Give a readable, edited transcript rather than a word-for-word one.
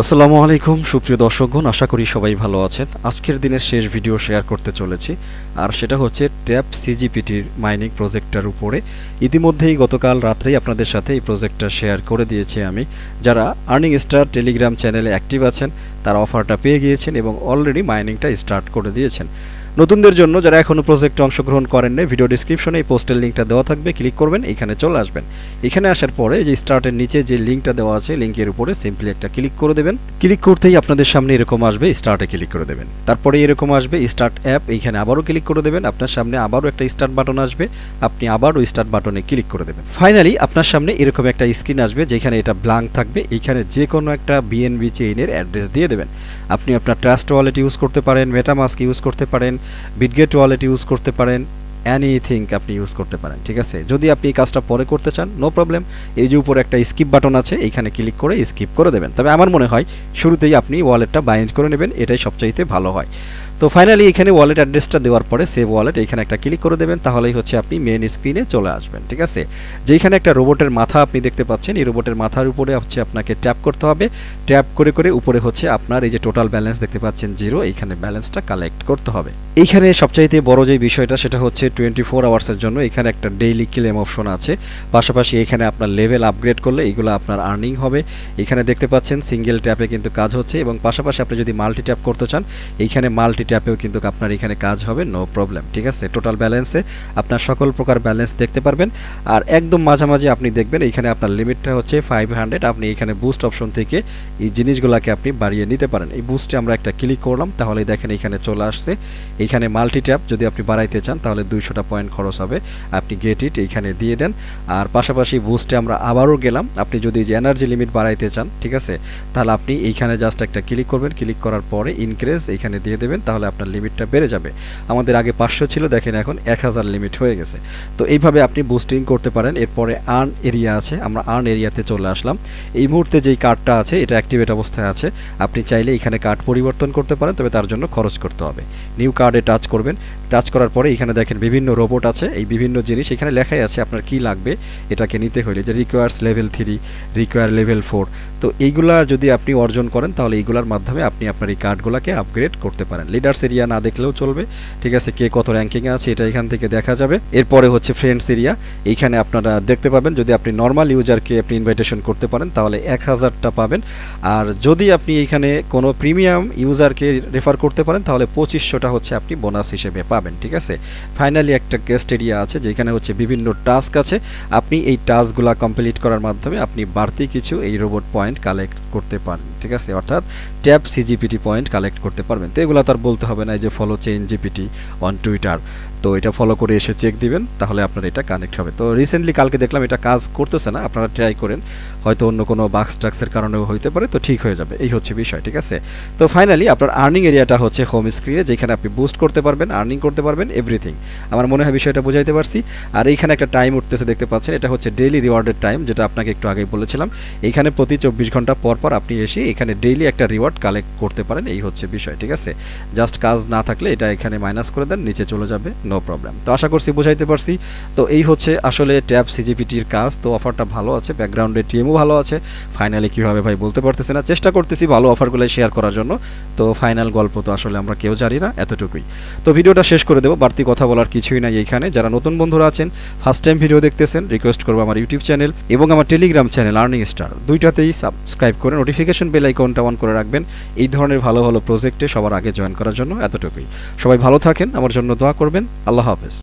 আসসালামু আলাইকুম সুপ্রিয় দর্শকগণ, আশা করি সবাই ভালো আছেন। আজকের দিনের শেষ ভিডিও শেয়ার করতে চলেছি, আর সেটা হচ্ছে ট্যাপ সিজিপিটির মাইনিং প্রজেক্টটার উপরে। ইতিমধ্যেই গতকাল রাত্রেই আপনাদের সাথে এই প্রজেক্টটা শেয়ার করে দিয়েছি আমি। যারা আর্নিং স্টার টেলিগ্রাম চ্যানেলে অ্যাক্টিভ আছেন তারা অফারটা পেয়ে গিয়েছেন এবং অলরেডি মাইনিংটা স্টার্ট করে দিয়েছেন। নতুনদের জন্য যারা এখনও প্রজেক্টে অংশগ্রহণ করেন নাই, ভিডিও ডিসক্রিপশনে এই পোস্টের লিঙ্কটা দেওয়া থাকবে, ক্লিক করবেন, এখানে চলে আসবেন। এখানে আসার পরে যে স্টার্টের নিচে যে লিঙ্কটা দেওয়া আছে, লিঙ্কের উপরে সিম্পলি একটা ক্লিক করে দেবেন। ক্লিক করতেই আপনাদের সামনে এরকম আসবে, স্টার্টে ক্লিক করে দেবেন। তারপরে এরকম আসবে স্টার্ট অ্যাপ, এইখানে আবারও ক্লিক করে দেবেন। আপনার সামনে আবারও একটা স্টার্ট বাটন আসবে, আপনি আবারও স্টার্ট বাটনে ক্লিক করে দেবেন। ফাইনালি আপনার সামনে এরকম একটা স্ক্রিন আসবে যেখানে এটা ব্ল্যাঙ্ক থাকবে। এইখানে যে কোনো একটা বিএনবি চেইনের অ্যাড্রেস দিয়ে দেবেন। আপনি আপনার ট্রাস্ট ওয়ালেট ইউজ করতে পারেন, মেটামাস্ক ইউজ করতে পারেন, বিটগেট ওয়ালেট ইউজ করতে পারেন, এনিথিং আপনি ইউজ করতে পারেন, ঠিক আছে। যদি আপনি এই কাজটা পরে করতে চান, নো প্রবলেম। এই যে উপরে একটা স্কিপ বাটন আছে, এইখানে ক্লিক করে স্কিপ করে দেবেন। তবে আমার মনে হয় শুরুতেই আপনি ওয়ালেটটা বাইন্ড করে নেবেন, এটাই সবচাইতে ভালো হয়। তো ফাইনালি এখানে ওয়ালেট অ্যাড্রেসটা দেওয়ার পরে সেভ ওয়ালেট এইখানে একটা ক্লিক করে দেবেন, তাহলেই হচ্ছে আপনি মেন স্ক্রিনে চলে আসবেন, ঠিক আছে। যেখানে একটা রোবটের মাথা আপনি দেখতে পাচ্ছেন, এই রোবটের মাথার উপরে হচ্ছে আপনাকে ট্যাপ করতে হবে। ট্যাপ করে করে উপরে হচ্ছে আপনার এই যে টোটাল ব্যালেন্স দেখতে পাচ্ছেন 0, এইখানে ব্যালেন্সটা কালেক্ট করতে হবে। এইখানে সবচাইতে বড় যে বিষয়টা সেটা হচ্ছে 24 আওয়ার্সের জন্য এখানে একটা ডেইলি ক্লেম অপশন আছে। পাশাপাশি এখানে আপনার লেভেল আপগ্রেড করলে এইগুলো আপনার আর্নিং হবে। এখানে দেখতে পাচ্ছেন সিঙ্গেল ট্যাপে কিন্তু কাজ হচ্ছে, এবং পাশাপাশি আপনি যদি মাল্টি ট্যাপ করতে চান, এইখানে মাল্টি ট্যাপেও কিন্তু আপনার এখানে কাজ হবে, নো প্রবলেম, ঠিক আছে। টোটাল ব্যালেন্সে আপনার সকল প্রকার ব্যালেন্স দেখতে পারবেন। আর একদম মাঝামাঝি আপনি দেখবেন এইখানে আপনার লিমিটটা হচ্ছে 500। আপনি এখানে বুস্ট অপশন থেকে এই জিনিসগুলোকে আপনি বাড়িয়ে নিতে পারেন। এই বুস্টে আমরা একটা ক্লিক করলাম, তাহলে দেখেন এখানে চলে আসছে। এইখানে মাল্টি ট্যাপ যদি আপনি বাড়াইতে চান তাহলে 200টা পয়েন্ট খরচ হবে, আপনি গেট ইট এইখানে দিয়ে দেন। আর পাশাপাশি বুস্টে আমরা আবারও গেলাম, আপনি যদি যে এনার্জি লিমিট বাড়াইতে চান, ঠিক আছে, তাহলে আপনি এইখানে জাস্ট একটা ক্লিক করবেন। ক্লিক করার পরে ইনক্রিজ এইখানে দিয়ে দেবেন, তাহলে আপনার লিমিটটা বেড়ে যাবে। আমাদের আগে 500 ছিল, দেখেন এখন 1000 লিমিট হয়ে গেছে। তো এইভাবে আপনি বুস্টিং করতে পারেন। এরপরে আর্ন এরিয়া আছে, আমরা আর্ন এরিয়াতে চলে আসলাম। এই মুহূর্তে যেই কার্ডটা আছে এটা অ্যাক্টিভেট অবস্থায় আছে। আপনি চাইলে এখানে কার্ড পরিবর্তন করতে পারেন, তবে তার জন্য খরচ করতে হবে। নিউ কার্ডে টাচ করবেন। টাচ করার পরে এখানে দেখেন বিভিন্ন রোবট আছে, এই বিভিন্ন জিনিস এখানে লেখাই আছে আপনার কি লাগবে এটাকে নিতে হলে, যে রিকোয়ার্স লেভেল 3, রিকোয়ার লেভেল 4। তো এইগুলা যদি আপনি অর্জন করেন তাহলে এইগুলার মাধ্যমে আপনি আপনার এই কার্ডগুলোকে আপগ্রেড করতে পারেন। লিডার্স এরিয়া না দেখলেও চলবে, ঠিক আছে, কে কত র্যাঙ্কিংয়ে আছে এটা এখান থেকে দেখা যাবে। এরপরে হচ্ছে ফ্রেন্ডস এরিয়া, এইখানে আপনারা দেখতে পাবেন যদি আপনি নর্মাল ইউজারকে আপনি ইনভাইটেশন করতে পারেন তাহলে 1000টা পাবেন। আর যদি আপনি এইখানে কোনো প্রিমিয়াম ইউজারকে রেফার করতে পারেন তাহলে 2500টা হচ্ছে আপনি বোনাস হিসেবে পাবেন, ঠিক আছে। ফাইনালি একটা গেস্ট এরিয়া আছে যেখানে হচ্ছে বিভিন্ন টাস্ক আছে। আপনি এই টাস্কগুলো কমপ্লিট করার মাধ্যমে আপনি বাড়তি কিছু এই রোবট পয়েন্ট কালেক্ট করতে পারেন, ঠিক আছে, অর্থাৎ ট্যাপ সিজিপিটি পয়েন্ট কালেক্ট করতে পারবেন। তো এগুলো তার বলতে হবে না, এই যে follow chain GPT on Twitter, তো এটা ফলো করে এসে চেক দিবেন, তাহলে আপনার এটা কানেক্ট হবে। তো রিসেন্টলি কালকে দেখলাম এটা কাজ করতেছে না, আপনারা ট্রাই করেন, হয়তো অন্য কোনো বাক্স টাক্সের কারণেও হইতে পারে, তো ঠিক হয়ে যাবে, এই হচ্ছে বিষয়, ঠিক আছে। তো ফাইনালি আপনার আর্নিং এরিয়াটা হচ্ছে হোম স্ক্রিনে, যেখানে আপনি বুস্ট করতে পারবেন, আর্নিং করতে পারবেন, এভরিথিং। আমার মনে হয় বিষয়টা বুঝাইতে পারছি। আর এইখানে একটা টাইম উঠতেছে দেখতে পাচ্ছেন, এটা হচ্ছে ডেইলি রিওয়ার্ডের টাইম, যেটা আপনাকে একটু আগেই বলেছিলাম। এইখানে প্রতি 24 ঘন্টা পর পর আপনি এসে এখানে ডেইলি একটা রিওয়ার্ড কালেক্ট করতে পারেন, এই হচ্ছে বিষয়, ঠিক আছে। জাস্ট কাজ না থাকলে এটা এখানে মাইনাস করে দেন, নিচে চলে যাবে, নো প্রবলেম। তো আশা করছি বুঝাইতে পারছি। তো এই হচ্ছে আসলে ট্যাপ সিজিপিটির কাজ। তো অফারটা ভালো আছে, ব্যাকগ্রাউন্ডে টিএমও ভালো আছে। ফাইনালি কীভাবে ভাই বলতে পারতেছি না, চেষ্টা করতেছি ভালো অফারগুলো শেয়ার করার জন্য। তো ফাইনাল গল্প তো আসলে আমরা কেউ জানি না, এতটুকুই। তো ভিডিওটা শেষ করে দেবো, বাড়তি কথা বলার কিছুই নাই এইখানে। যারা নতুন বন্ধুরা আছেন, ফার্স্ট টাইম ভিডিও দেখতেছেন, রিকোয়েস্ট করবো আমার ইউটিউব চ্যানেল এবং আমার টেলিগ্রাম চ্যানেল আর্নিং স্টার, দুইটাতেই সাবস্ক্রাইব করে নোটিফিকেশন বেল আইকনটা অন করে রাখবেন এই ধরনের ভালো ভালো প্রজেক্টে সবার আগে জয়েন করার জন্য। এতটুকুই। সবাই ভালো থাকেন, আমার জন্য দোয়া করবেন। আল্লাহ হাফেজ।